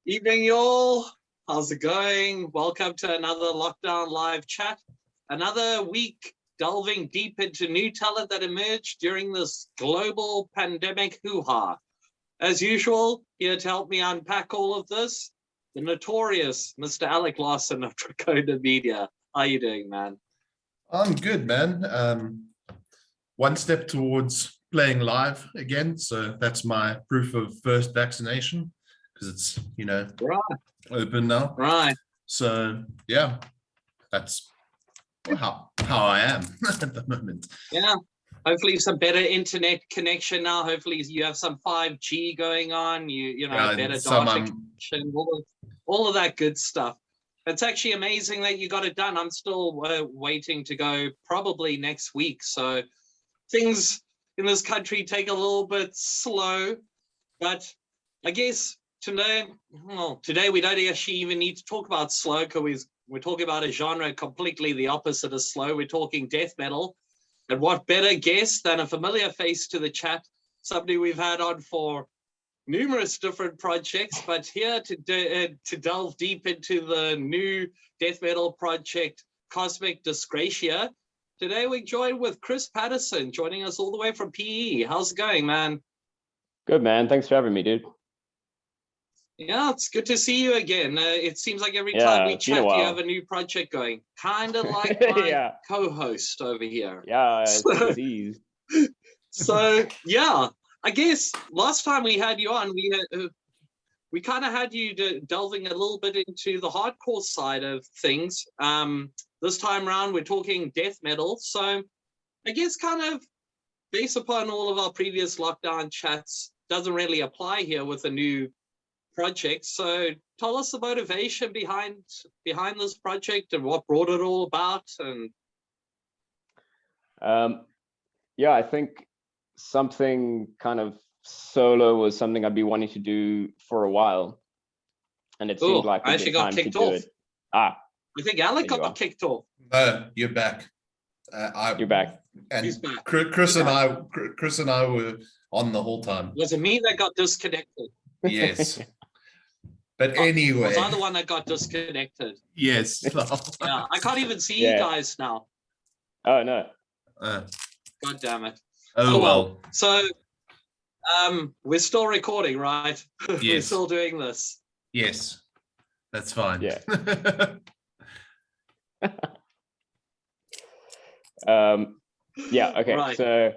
Evening, y'all. How's it going? Welcome to another Lockdown Live chat. Another week delving deep into new talent that emerged during this global pandemic hoo-ha. As usual, here to help me unpack all of this, the notorious Mr. Alec Lyle of 𝗗𝗬𝗦𝗫𝗫𝗫. How you doing, man? I'm good, man. One step towards playing live again. So that's my proof of first vaccination because it's, right. Open now. Right. So, yeah, that's how I am at the moment. Yeah. Hopefully some better internet connection now. Hopefully you have some 5G going on, better data connection, all of that good stuff. It's actually amazing that you got it done. I'm still waiting to go probably next week. So things in this country take a little bit slow, but I guess today we don't actually even need to talk about slow because we're talking about a genre completely the opposite of slow. We're talking death metal. And what better guest than a familiar face to the chat, somebody we've had on for numerous different projects, but here to delve deep into the new death metal project, Cosmic Dyscrasia. Today we join with Chris Paterson, joining us all the way from PE. How's it going, man? Good, man. Thanks for having me, dude. Yeah, it's good to see you again. It seems like every time we chat, you have a new project going. Kind of like my co-host over here. Yeah, so yeah, I guess last time we had you on, we kind of had you delving a little bit into the hardcore side of things. This time around, we're talking death metal. So I guess kind of based upon all of our previous lockdown chats, doesn't really apply here with a new project. So tell us the motivation behind this project and what brought it all about. And yeah, I think something kind of solo was something I'd be wanting to do for a while, and it seemed like I actually got kicked off. I think Alec got kicked off. No, you're back. You're back. And he's back. Chris and I were on the whole time. Was it me that got disconnected? Yes. But anyway, was I the one that got disconnected? Yes. Yeah, I can't even see you guys now. Oh no. God damn it. Oh well. So we're still recording, right? Yes. We're still doing this. Yes. That's fine. Yeah. Yeah, okay. Right. So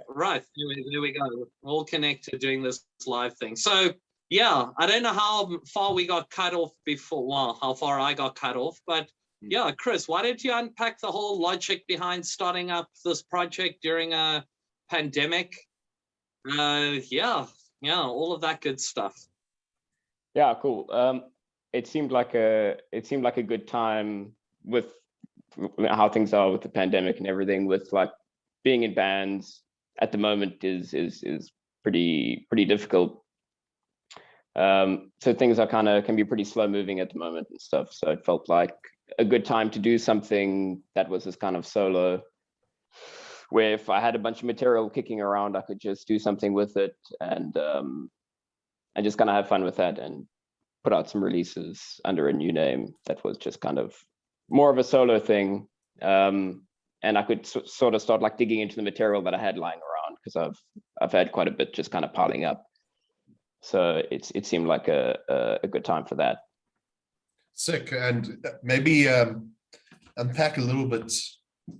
right, there we go. All connected doing this live thing. So yeah, I don't know how far we got cut off before, well, how far I got cut off, but yeah, Chris, why don't you unpack the whole logic behind starting up this project during a pandemic? Yeah, all of that good stuff. Yeah, cool. It seemed like a good time with how things are with the pandemic and everything, with like being in bands at the moment is pretty difficult. So things are can be pretty slow moving at the moment and stuff. So it felt like a good time to do something that was this kind of solo, where if I had a bunch of material kicking around, I could just do something with it and just kind of have fun with that and put out some releases under a new name that was just kind of more of a solo thing. And I could sort of start like digging into the material that I had lying around, because I've had quite a bit just kind of piling up. So it seemed like a good time for that. Sick. And maybe unpack a little bit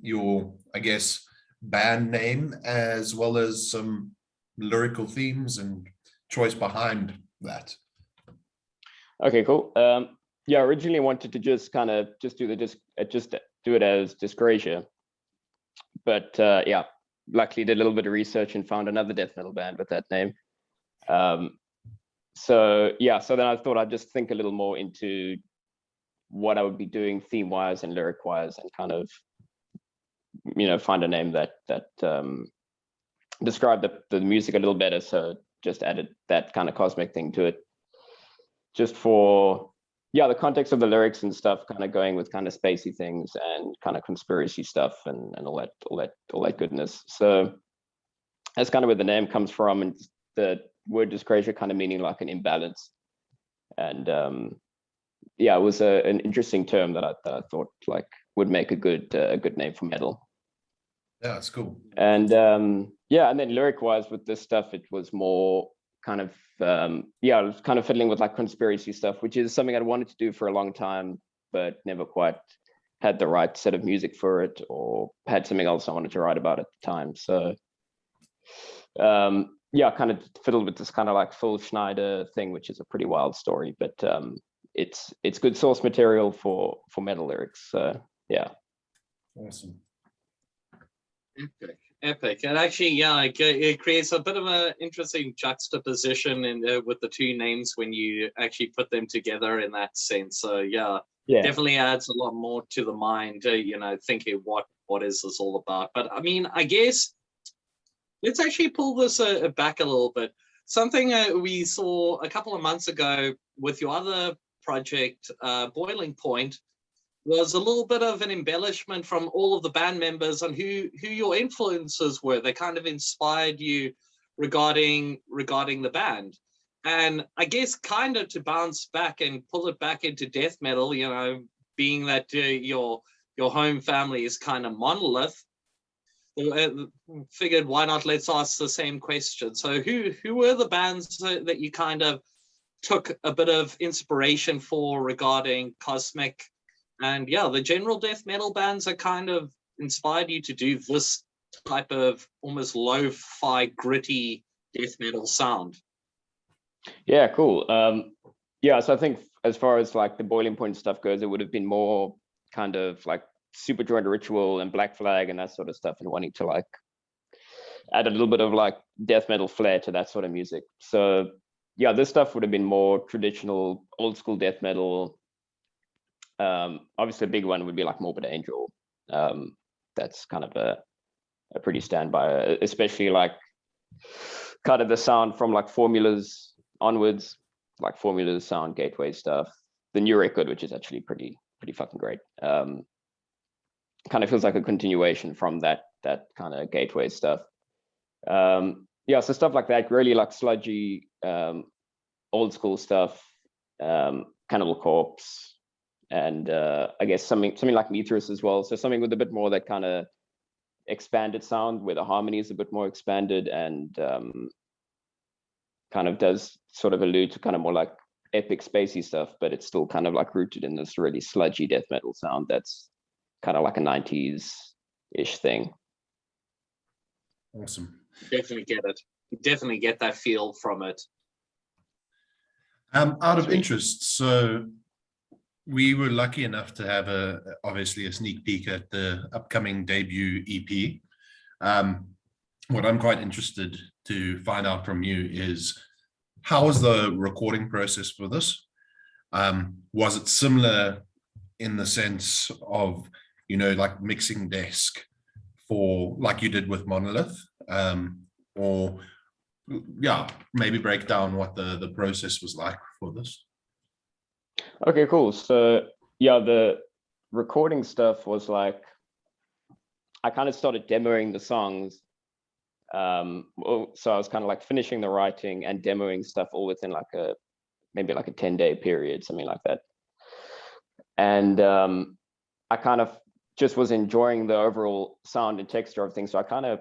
your, I guess, band name as well as some lyrical themes and choice behind that. Okay, cool. Yeah, originally wanted to just do it as Dyscrasia, but yeah, luckily did a little bit of research and found another death metal band with that name. So then I thought I'd just think a little more into what I would be doing theme wise and lyric wise, and kind of find a name that described the music a little better. So just added that kind of cosmic thing to it, just for the context of the lyrics and stuff, kind of going with kind of spacey things and kind of conspiracy stuff and all that goodness. So that's kind of where the name comes from, and the word Dyscrasia kind of meaning like an imbalance. And yeah, it was an interesting term that I thought like would make a good name for metal. Yeah, it's cool. And yeah, and then lyric wise with this stuff, it was more kind of yeah, I was kind of fiddling with like conspiracy stuff, which is something I'd wanted to do for a long time, but never quite had the right set of music for it, or had something else I wanted to write about at the time. So yeah, I kind of fiddled with this kind of like 𝗖𝗢𝗦𝗦𝗫𝗫 thing, which is a pretty wild story, but it's good source material for metal lyrics. So yeah. Awesome. Epic. And actually, yeah, it creates a bit of an interesting juxtaposition with the two names when you actually put them together in that sense. So yeah, definitely adds a lot more to the mind, thinking what is this all about. But I mean, I guess let's actually pull this back a little bit. Something we saw a couple of months ago with your other project, Boiling Point, was a little bit of an embellishment from all of the band members on who your influences were. They kind of inspired you regarding the band. And I guess kind of to bounce back and pull it back into death metal, being that your home family is kind of Monolith, figured why not let's ask the same question. So who were the bands that you kind of took a bit of inspiration for regarding Cosmic? And yeah, the general death metal bands that kind of inspired you to do this type of almost lo-fi, gritty death metal sound. Yeah, cool. Yeah, so I think as far as like the Boiling Point stuff goes, it would have been more kind of like Superjoint Ritual and Black Flag and that sort of stuff, and wanting to like add a little bit of like death metal flair to that sort of music. So yeah, this stuff would have been more traditional, old school death metal. Obviously a big one would be like Morbid Angel. That's kind of a pretty standby, especially like kind of the sound from like Formulas onwards, like Formulas sound, Gateway stuff. The new record, which is actually pretty fucking great. Kind of feels like a continuation from that kind of Gateway stuff. Yeah, so stuff like that, really like sludgy, old school stuff, Cannibal Corpse, and I guess something like Mithras as well. So something with a bit more that kind of expanded sound, where the harmony is a bit more expanded, and kind of does sort of allude to kind of more like epic spacey stuff, but it's still kind of like rooted in this really sludgy death metal sound that's kind of like a 90s-ish thing. Awesome. Definitely get it. Definitely get that feel from it. Out of interest, so we were lucky enough to have obviously a sneak peek at the upcoming debut EP. What I'm quite interested to find out from you is, how was the recording process for this? Was it similar in the sense of, like mixing desk for like you did with Monolith? Or yeah, maybe break down what the process was like for this. Okay, cool. So yeah, the recording stuff was like, I kind of started demoing the songs. So I was kind of like finishing the writing and demoing stuff all within like maybe like a 10-day period, something like that. And I kind of just was enjoying the overall sound and texture of things. So I kind of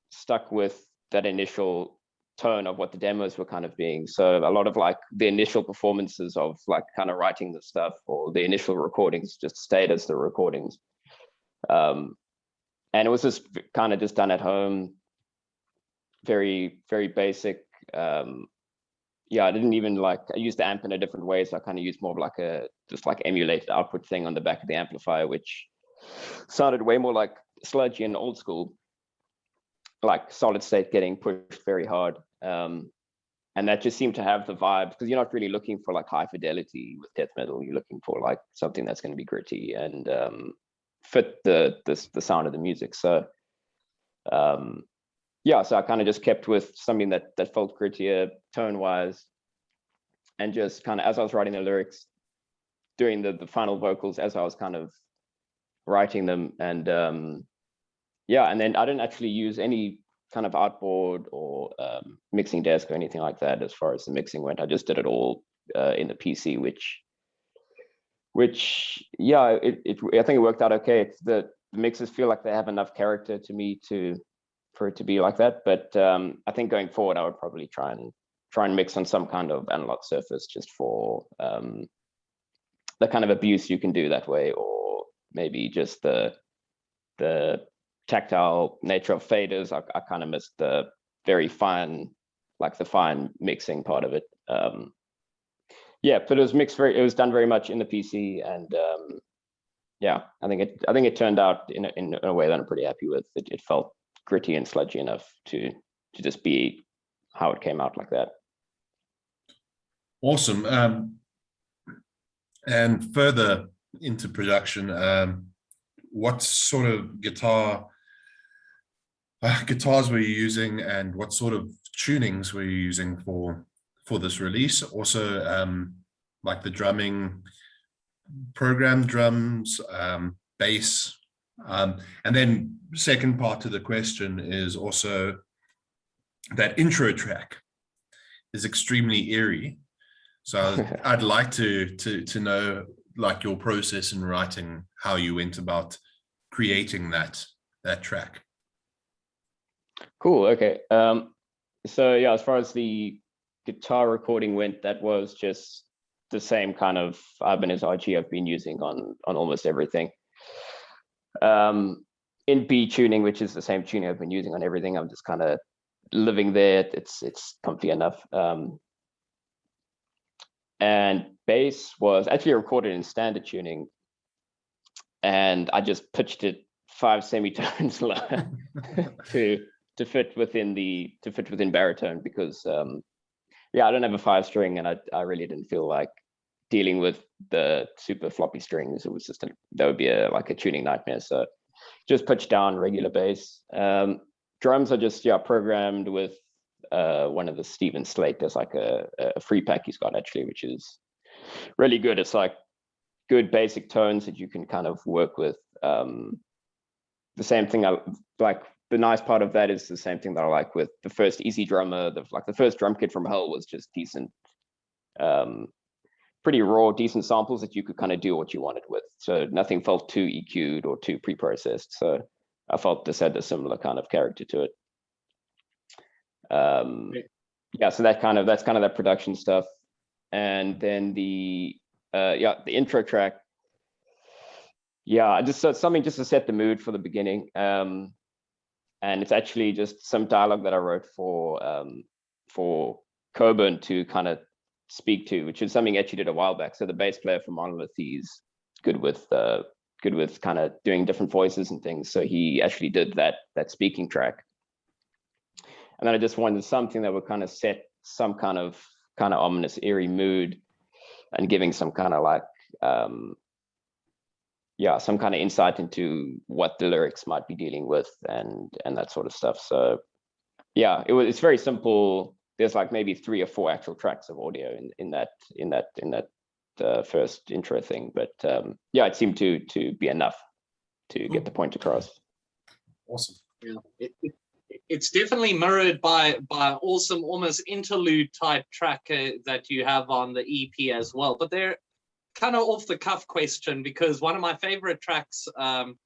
stuck with that initial tone of what the demos were kind of being. So a lot of like the initial performances of like kind of writing the stuff, or the initial recordings, just stayed as the recordings. And it was just kind of just done at home, very, very basic. Yeah, I didn't even I used the amp in a different way. So I kind of used more of like just like emulated output thing on the back of the amplifier, which sounded way more like sludgy and old school, like solid state getting pushed very hard. And that just seemed to have the vibe, because you're not really looking for like high fidelity with death metal. You're looking for like something that's going to be gritty and fit the sound of the music. So yeah, so I kind of just kept with something that felt grittier tone wise, and just kind of, as I was writing the lyrics, doing the final vocals as I was kind of writing them. And yeah, and then I didn't actually use any kind of outboard or mixing desk or anything like that as far as the mixing went. I just did it all in the PC, which yeah, I think it worked out okay. The mixes feel like they have enough character to me for it to be like that. But I think going forward, I would probably try and mix on some kind of analog surface just for the kind of abuse you can do that way, or maybe just the tactile nature of faders. I kind of missed the very fine, like the fine mixing part of it. Yeah, but it was done very much in the PC, and yeah, I think it turned out in a way that I'm pretty happy with. It felt gritty and sludgy enough to just be how it came out like that. Awesome. And further into production, what sort of guitars were you using, and what sort of tunings were you using for this release? Also, like the drumming, programmed drums, bass, and then second part to the question is also that intro track is extremely eerie. So I'd like to know like your process in writing, how you went about creating that track. Cool. Okay. So yeah, as far as the guitar recording went, that was just the same kind of Ibanez RG I've been using on almost everything. In B tuning, which is the same tuning I've been using on everything, I'm just kind of living there. It's comfy enough. And bass was actually recorded in standard tuning, and I just pitched it 5 semitones lower to fit within baritone, because yeah, I don't have a 5-string, and I really didn't feel like dealing with the super floppy strings. It was just that would be like a tuning nightmare. So just pitched down regular bass. Drums are just programmed with one of the Steven Slate. There's like a free pack he's got actually, which is really good. It's like good basic tones that you can kind of work with. The same thing I like. The nice part of that is the same thing that I like with the first Easy Drummer. The first drum kit from Hell was just decent, pretty raw, decent samples that you could kind of do what you wanted with. So nothing felt too EQ'd or too pre-processed. So I felt this had a similar kind of character to it. Yeah, so that's kind of that production stuff. And then the intro track. Yeah, just something just to set the mood for the beginning. And it's actually just some dialogue that I wrote for 𝗐𝗬𝗦𝗬𝗫 to kind of speak to, which is something Etchy did a while back. So the bass player for Monolith, he's good with kind of doing different voices and things. So he actually did that speaking track. And then I just wanted something that would kind of set some kind of ominous, eerie mood, and giving some kind of like some kind of insight into what the lyrics might be dealing with, and that sort of stuff. So yeah, it's very simple. There's like maybe 3 or 4 actual tracks of audio in that first intro thing, but yeah, it seemed to be enough to get the point across. Awesome. Yeah, it's definitely mirrored by awesome, almost interlude type track that you have on the EP as well. But they're kind of off the cuff question, because one of my favorite tracks from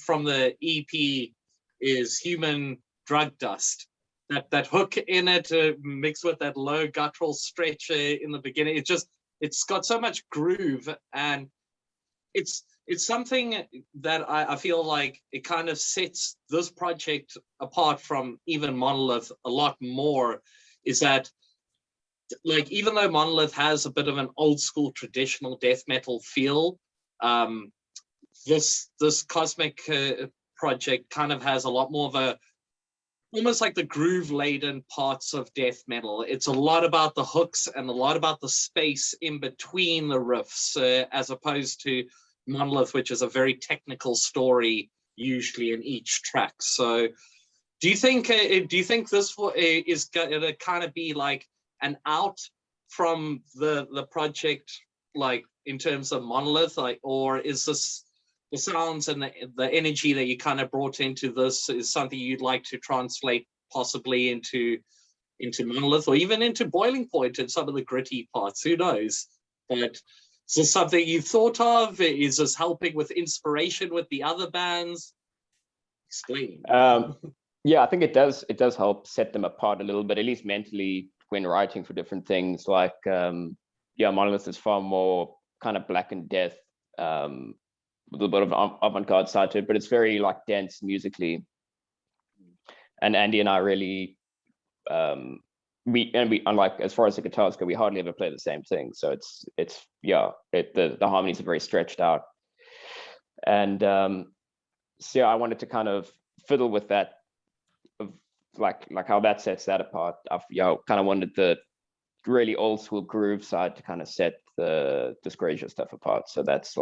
the EP is Human Drug Dust. That hook in it mixed with that low guttural stretch in the beginning. It's got so much groove, and it's something that I feel like it kind of sets this project apart from even Monolith a lot more, is that like, even though Monolith has a bit of an old school traditional death metal feel, this Cosmic project kind of has a lot more of a, almost like the groove laden parts of death metal. It's a lot about the hooks and a lot about the space in between the riffs, as opposed to Monolith, which is a very technical story usually in each track. So do you think this is going to kind of be like an out from the project, like in terms of Monolith, like, or is this the sounds and the energy that you kind of brought into this is something you'd like to translate possibly into into Monolith or even into Boiling Point and some of the gritty parts. Who knows? But is this something you thought of? Is this helping with inspiration with the other bands? Explain. Yeah, I think it does. It does help set them apart a little bit, at least mentally, when writing for different things. Like, yeah, Monolith is far more kind of Black and Death, with a little bit of avant-garde side to it, but it's very like dense musically. And Andy and I really, we unlike as far as the guitars go, we hardly ever play the same thing. So it's the harmonies are very stretched out, and so yeah, I wanted to kind of fiddle with that, of like how that sets that apart. I've kind of wanted the really old school groove side to kind of set the Dyscrasia stuff apart. So that's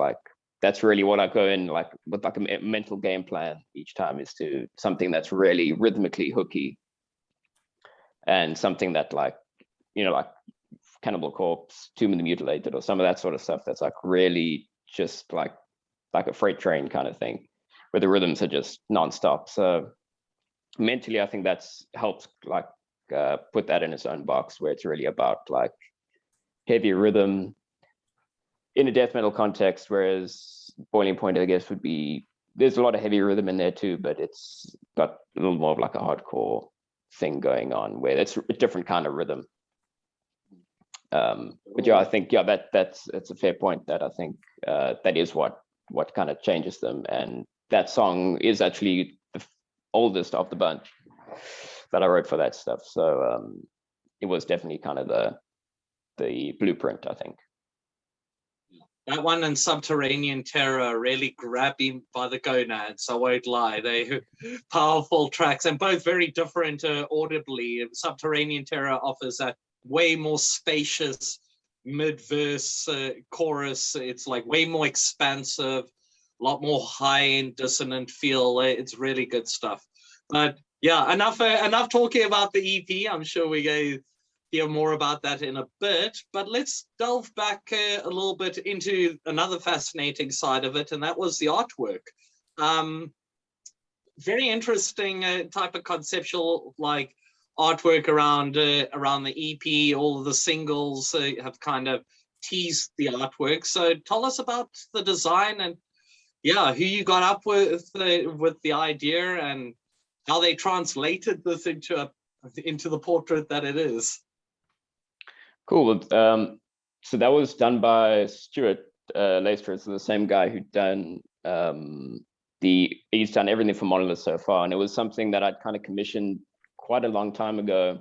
really what I go in like with like a mental game plan each time, is to something that's really rhythmically hooky, and something that like Cannibal Corpse, Tomb of the Mutilated, or some of that sort of stuff that's like really just like a freight train kind of thing, where the rhythms are just nonstop. So mentally, I think that's helps like put that in its own box, where it's really about like heavy rhythm in a death metal context, whereas Boiling Point, I guess, would be, there's a lot of heavy rhythm in there too, but it's got a little more of like a hardcore thing going on, where it's a different kind of rhythm. But yeah, I think that's a fair point. That I think that is what kind of changes them, and that song is actually the oldest of the bunch that I wrote for that stuff. So it was definitely kind of the blueprint, I think. That one and Subterranean Terror really grabbed me by the gonads, I won't lie. They powerful tracks, and both very different audibly. Subterranean Terror offers that way more spacious mid-verse chorus. It's like way more expansive, a lot more high and dissonant feel. It's really good stuff. But yeah, enough talking about the EP. I'm sure we're going to hear more about that in a bit, but let's delve back a little bit into another fascinating side of it, and that was the artwork. Very interesting type of conceptual like artwork around the EP. All of the singles have kind of teased the artwork. So tell us about the design, and yeah, who you got up with the idea, and how they translated this into the portrait that it is. Cool. So that was done by Stuart Leicester. It's the same guy who'd done he's done everything for Monolith so far, and it was something that I'd kind of commissioned quite a long time ago,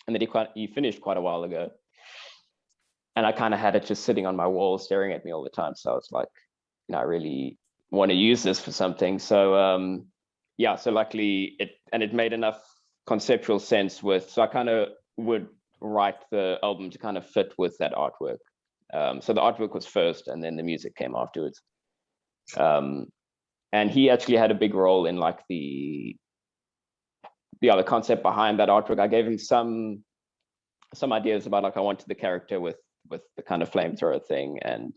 and that he finished quite a while ago. And I kind of had it just sitting on my wall, staring at me all the time. So I was like, I really want to use this for something. So yeah, so luckily it made enough conceptual sense so I kind of would write the album to kind of fit with that artwork. So the artwork was first, and then the music came afterwards. And he actually had a big role in like the other concept behind that artwork. I gave him some ideas about like I wanted the character with the kind of flamethrower thing, and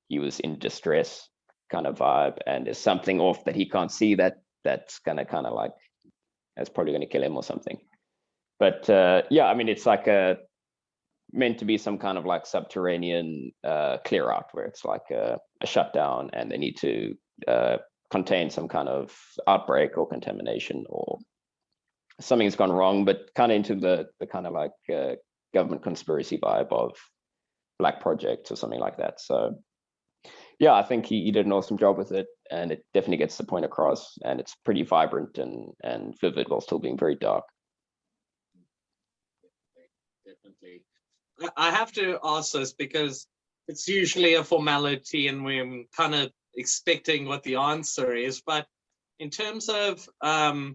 he was in distress kind of vibe, and there's something off that he can't see that's gonna kind of like, that's probably gonna kill him or something. But yeah, I mean, it's like meant to be some kind of like subterranean clear out, where it's like a shutdown, and they need to contain some kind of outbreak or contamination, or something's gone wrong, but kind of into the kind of like government conspiracy vibe of Black Project or something like that. So yeah, I think he did an awesome job with it, and it definitely gets the point across, and it's pretty vibrant and vivid while still being very dark. Definitely. I have to ask this because it's usually a formality and we're kind of expecting what the answer is, but in terms of the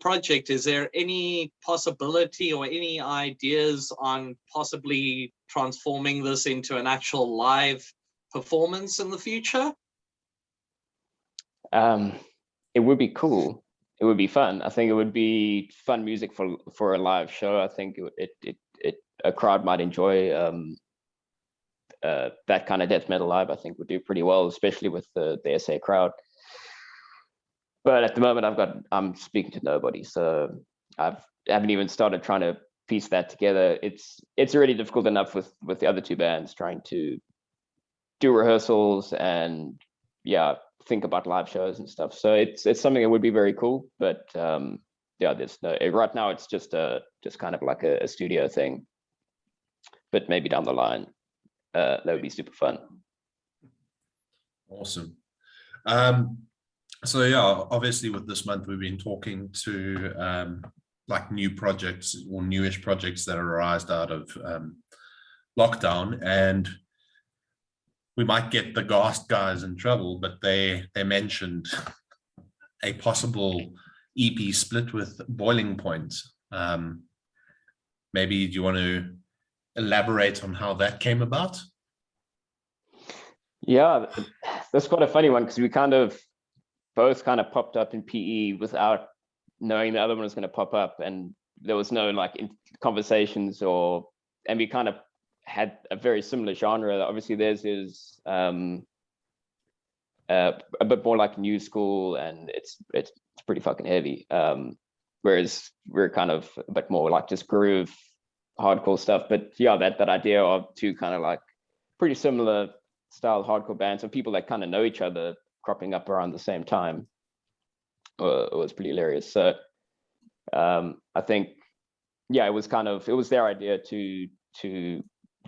project, is there any possibility or any ideas on possibly transforming this into an actual live performance in the future? It would be cool. It would be fun. I think it would be fun music for a live show. I think a crowd might enjoy that kind of death metal live. I think would do pretty well, especially with the SA crowd. But at the moment, I'm speaking to nobody, so haven't even started trying to piece that together. It's already difficult enough with the other two bands trying to do rehearsals and think about live shows and stuff. So it's something that would be very cool, but there's no, right now it's just kind of like a studio thing, but maybe down the line that would be super fun. Awesome. So yeah, obviously with this month we've been talking to like new projects or newish projects that arised out of lockdown, and we might get the Ghast guys in trouble, but they mentioned a possible EP split with Boiling Point. Maybe do you want to elaborate on how that came about? Yeah, that's quite a funny one, because we both popped up in PE without knowing the other one was going to pop up, and there was no conversations, and we kind of had a very similar genre. Obviously theirs is a bit more like new school, and it's pretty fucking heavy, whereas we're kind of a bit more like just groove hardcore stuff. But yeah, that idea of two kind of like pretty similar style hardcore bands and people that kind of know each other cropping up around the same time was pretty hilarious. So I think it was their idea to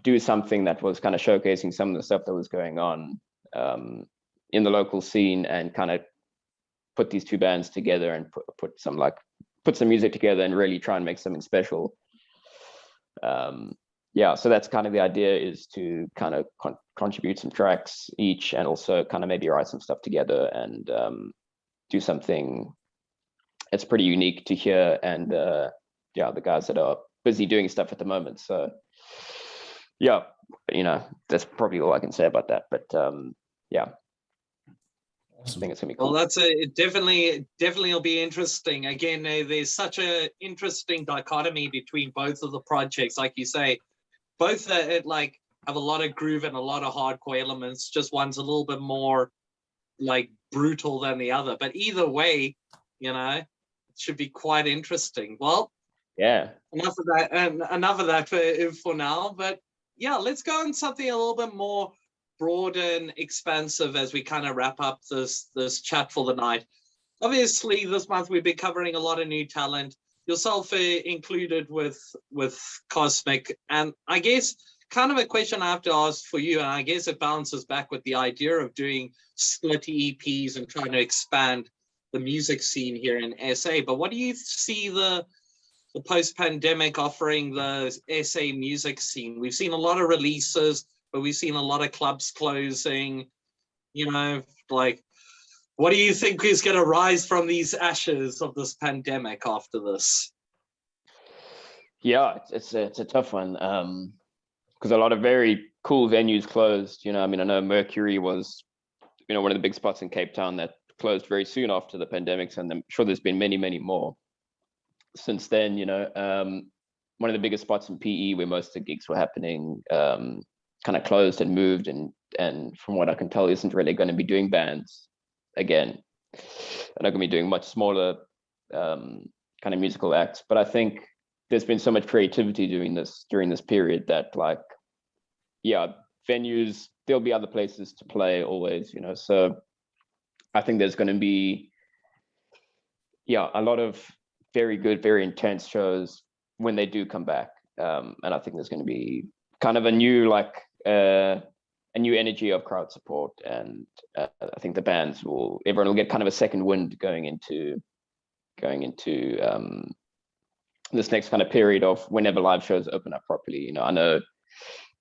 do something that was kind of showcasing some of the stuff that was going on in the local scene, and kind of put these two bands together and put some music together and really try and make something special. So that's kind of the idea, is to kind of contribute some tracks each, and also kind of maybe write some stuff together and do something that's pretty unique to hear. And the guys that are busy doing stuff at the moment. So that's probably all I can say about that. But Awesome. I think it's gonna be cool. Well, it definitely will be interesting. Again, there's such a interesting dichotomy between both of the projects. Like you say, both have a lot of groove and a lot of hardcore elements. Just one's a little bit more brutal than the other. But either way, it should be quite interesting. Well, yeah. Enough of that for now. But yeah, let's go on something a little bit more broad and expansive as we kind of wrap up this chat for the night. Obviously, this month we've been covering a lot of new talent, yourself included with Cosmic. And I guess kind of a question I have to ask for you, and I guess it bounces back with the idea of doing split EPs and trying to expand the music scene here in SA. But what do you see the post-pandemic offering the SA music scene? We've seen a lot of releases, but we've seen a lot of clubs closing. What do you think is going to rise from these ashes of this pandemic after this? Yeah, it's a tough one, because a lot of very cool venues closed. I know Mercury was one of the big spots in Cape Town that closed very soon after the pandemic, and I'm sure there's been many, many more since then. One of the biggest spots in PE where most of the gigs were happening kind of closed and moved, and from what I can tell, isn't really going to be doing bands again. They're not going to be doing much smaller kind of musical acts. But I think there's been so much creativity during this period that venues, there'll be other places to play always, so I think there's going to be a lot of very good, very intense shows when they do come back, and I think there's going to be kind of a new energy of crowd support, and I think everyone will get kind of a second wind going into this next kind of period of whenever live shows open up properly. I know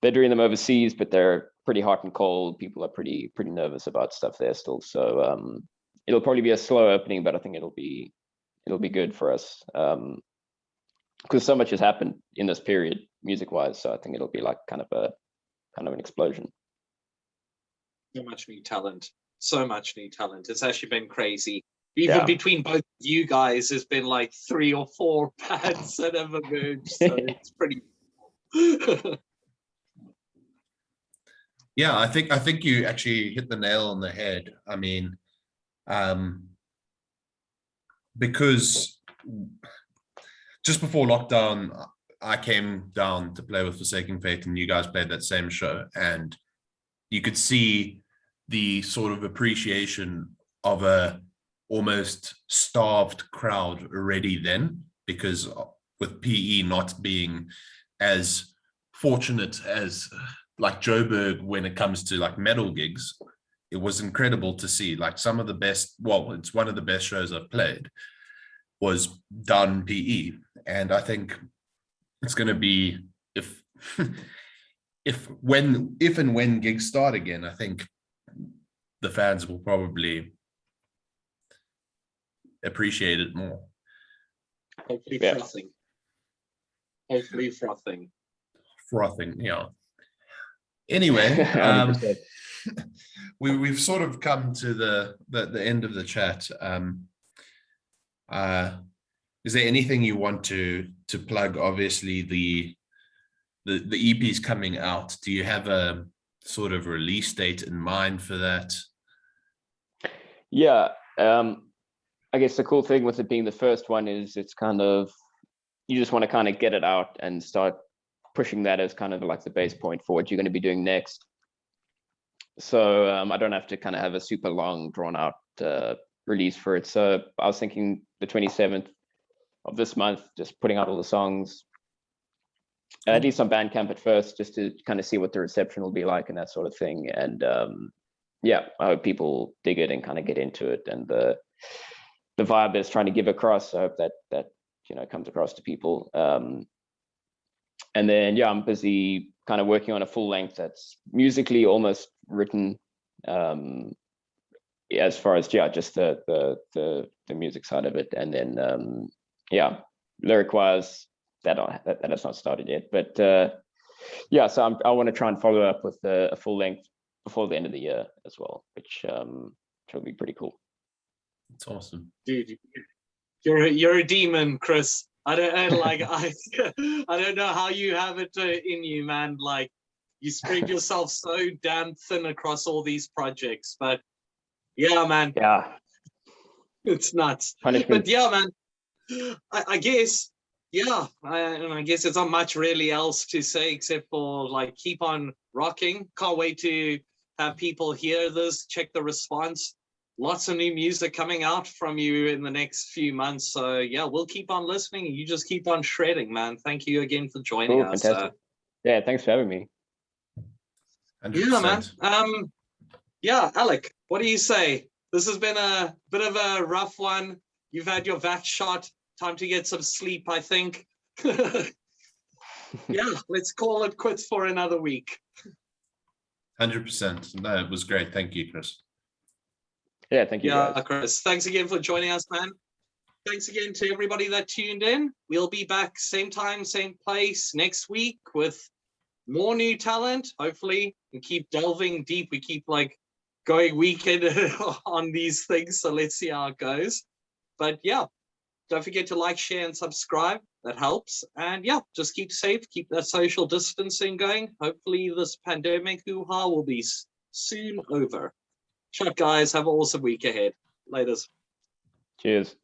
they're doing them overseas, but they're pretty hot and cold. People are pretty nervous about stuff there still. So it'll probably be a slow opening, but I think it'll be good for us, because so much has happened in this period music wise. So I think it'll be like kind of an explosion. So much new talent. It's actually been crazy. Even between both of you guys, there's been like 3 or 4 bands that have emerged. So it's pretty. Yeah, I think you actually hit the nail on the head. I mean, because just before lockdown, I came down to play with Forsaken Faith, and you guys played that same show, and you could see the sort of appreciation of a almost starved crowd already then, because with PE not being as fortunate as like Joburg when it comes to like metal gigs, it was incredible to see like some of the best, well, it's one of the best shows I've played was done PE. And I think it's going to be, if and when gigs start again, I think the fans will probably appreciate it more. Hopefully Yeah. frothing. Hopefully frothing. Frothing, yeah. Anyway, 100%. we've sort of come to the end of the chat. Is there anything you want to plug? Obviously, the EP is coming out. Do you have a sort of release date in mind for that? Yeah, I guess the cool thing with it being the first one is it's kind of, you just want to kind of get it out and start pushing that as kind of like the base point for what you're going to be doing next. So I don't have to kind of have a super long drawn out release for it. So I was thinking the 27th of this month, just putting out all the songs, at least on Bandcamp at first, just to kind of see what the reception will be like and that sort of thing. And yeah, I hope people dig it and kind of get into it, and the vibe that's trying to give across, I hope that you know comes across to people. And then yeah, I'm busy kind of working on a full length that's musically almost written, as far as just the music side of it. And then yeah, lyric wise, that has not started yet, but yeah, so I want to try and follow up with a full length before the end of the year as well, which will be pretty cool. It's awesome, dude. You're a demon, Chris. I don't know how you have it in you, man. Like, you spread yourself so damn thin across all these projects, but yeah, man. Yeah, It's nuts. punishment. But yeah, man, I guess, yeah, I guess it's not much really else to say except for like keep on rocking. Can't wait to have people hear this, check the response. Lots of new music coming out from you in the next few months. So yeah, we'll keep on listening. You just keep on shredding, man. Thank you again for joining us. Fantastic. Yeah, thanks for having me. 100%. Yeah, man. Yeah, Alec, what do you say? This has been a bit of a rough one. You've had your vax shot. Time to get some sleep, I think. Yeah, let's call it quits for another week. 100%. No, it was great. Thank you, Chris. Yeah, thank you, Yeah, guys. Chris, thanks again for joining us, man. Thanks again to everybody that tuned in. We'll be back same time, same place next week with more new talent, hopefully, and keep delving deep. We keep like going weekend on these things, so let's see how it goes. But yeah, don't forget to like, share, and subscribe. That helps. And yeah, just keep safe, keep that social distancing going. Hopefully this pandemic hoo-ha will be soon over. Chat, guys. Have an awesome week ahead. Laters. Cheers.